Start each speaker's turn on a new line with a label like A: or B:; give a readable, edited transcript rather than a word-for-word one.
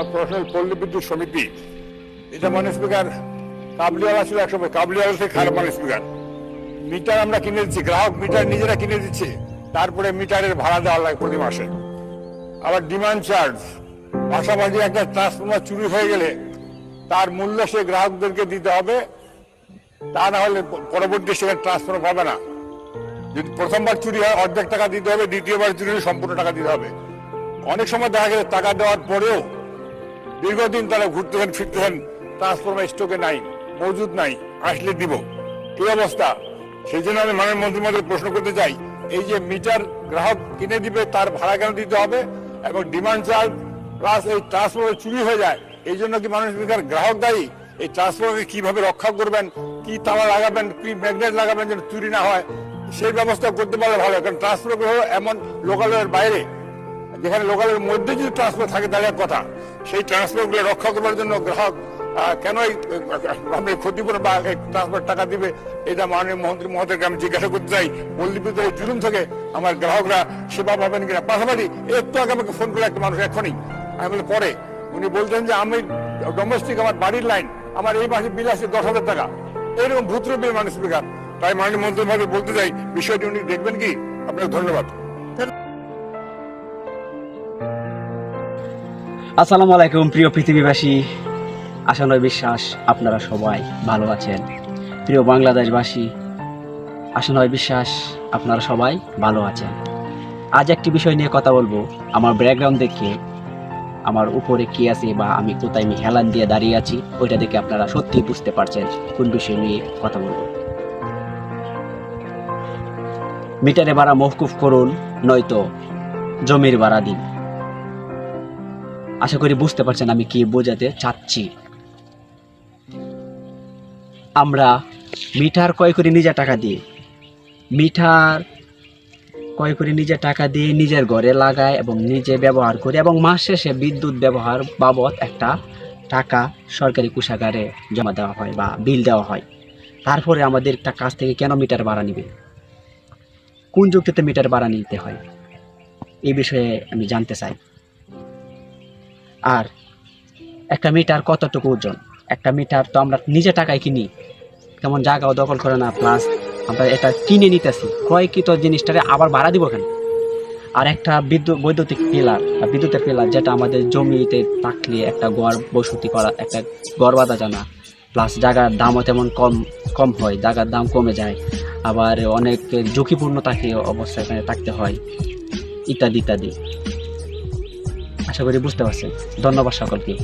A: আমার প্রফেশনাল পল্লী বিদ্যুৎ সমিতি, এটা মানে স্পিকার কাবলিওয়ালা ছিল একসময়, কাবলিওয়ালা থেকে খারাপ মানে স্পিকার। মিটার আমরা কিনে দিচ্ছি, গ্রাহক মিটার নিজেরা কিনে দিচ্ছে, তারপরে মিটারের ভাড়া দেওয়া লাগে প্রতি মাসে। আবার ডিমান্ড চার্জ, পাশাপাশি একটা ট্রান্সফরমার চুরি হয়ে গেলে তার মূল্য সে গ্রাহকদেরকে দিতে হবে, তা না হলে পরবর্তী সেখানে ট্রান্সফার পাবে না। যদি প্রথমবার চুরি হয় অর্ধেক টাকা দিতে হবে, দ্বিতীয়বার চুরি হলে সম্পূর্ণ টাকা দিতে হবে। অনেক সময় দেখা গেছে টাকা দেওয়ার পরেও দীর্ঘদিন তারা ঘুরতেছেন ফিরতেছেন, ট্রান্সফরমার স্টকে নাই, মজুদ নাই, আসলে দিব, এই অবস্থা। সেই জন্য আমি মাননীয় মন্ত্রীর মধ্যে প্রশ্ন করতে চাই, এই যে মিটার গ্রাহক কিনে দিবে তার ভাড়া কেন দিতে হবে, এবং ডিমান্ড চার্জ প্লাস এই ট্রান্সফরমার চুরি হয়ে যায়, এই জন্য কি মাননীয় স্পিকার গ্রাহক দায়ী? এই ট্রান্সফরমারকে কিভাবে রক্ষা করবেন, কি তালা লাগাবেন, কি ম্যাগনেট লাগাবেন যেন চুরি না হয়, সেই ব্যবস্থা করতে পারলে ভালো। কারণ ট্রান্সফার হলো এমন লোকালের বাইরে, যেখানে লোকালের মধ্যে যদি ট্রান্সফার থাকে তাহলে কথা, সেই ট্রান্সফার গুলো রক্ষা করবার জন্য গ্রাহক কেন এই ক্ষতিপূরণ বা ট্রান্সফার টাকা দিবে, এটা মাননীয় মন্ত্রী মহোদয়কে আমি জিজ্ঞাসা করতে চাই। পল্লী বিদ্যুৎ জুলুম থেকে আমার গ্রাহকরা সেবা পাবেন কিনা। পাশাপাশি একটু আগে আমাকে ফোন করে একটা মানুষ এখনই, আমি বলে পরে, উনি বলতেন যে আমি ডোমেস্টিক আমার বাড়ির লাইন, আমার এই মাসে বিল আসছে 10,000 টাকা, এরকম ভূত্র বিল মাননীয় স্পিকার। তাই মাননীয় মন্ত্রী মহোদয় বলতে চাই, বিষয়টি উনি দেখবেন কি? আপনাকে ধন্যবাদ।
B: আসসালামু আলাইকুম প্রিয় পৃথিবীবাসী, আশা নয় বিশ্বাস আপনারা সবাই ভালো আছেন। প্রিয় বাংলাদেশবাসী, আশা নয় বিশ্বাস আপনারা সবাই ভালো আছেন। আজ একটি বিষয় নিয়ে কথা বলবো। আমার ব্যাকগ্রাউন্ড দেখে আমার উপরে কি আছে বা আমি কোথায় আমি হেলান দিয়ে দাঁড়িয়ে আছি, ওইটা দেখে আপনারা সত্যিই বুঝতে পারছেন কোন বিষয় নিয়ে কথা বলবো। মিটারে ভাড়া মওকুফ করুন, নয়তো জমির ভাড়া দিন। আশা করি বুঝতে পারছেন আমি কি বোঝাতে চাচ্ছি। আমরা মিটার ক্রয় করি নিজের টাকা দিয়ে, মিটার ক্রয় করে নিজের টাকা দিয়ে নিজের ঘরে লাগায় এবং নিজে ব্যবহার করি, এবং মাস শেষে বিদ্যুৎ ব্যবহার বাবদ একটা টাকা সরকারি কোষাগারে জমা দেওয়া হয় বা বিল দেওয়া হয়। তারপরে আমাদের একটা কাছ থেকে কেন মিটার ভাড়া নিবে, কোন যুক্তিতে মিটার ভাড়া নিতে হয়, এই বিষয়ে আমি জানতে চাই। আর একটা মিটার কতটুকু ওজন, একটা মিটার তো আমরা নিজে টাকায় কিনি, তেমন জায়গাও দখল করে না, প্লাস আমরা এটা কিনে নিতেছি, ক্রয়কৃত জিনিসটারে আবার ভাড়া দিব কেন? আর একটা বৈদ্যুতিক পিলার বা বিদ্যুতের পিলার, যেটা আমাদের জমিতে থাকলে একটা ঘর বসতি করা, একটা ঘর বাঁধা জানা, প্লাস জায়গার দামও তেমন কম হয়, জায়গার দাম কমে যায়, আবার অনেক ঝুঁকিপূর্ণ থাকে অবস্থায় এখানে থাকতে হয়, ইত্যাদি ইত্যাদি। আশা করি বুঝতে পারছেন। ধন্যবাদ সকলকে।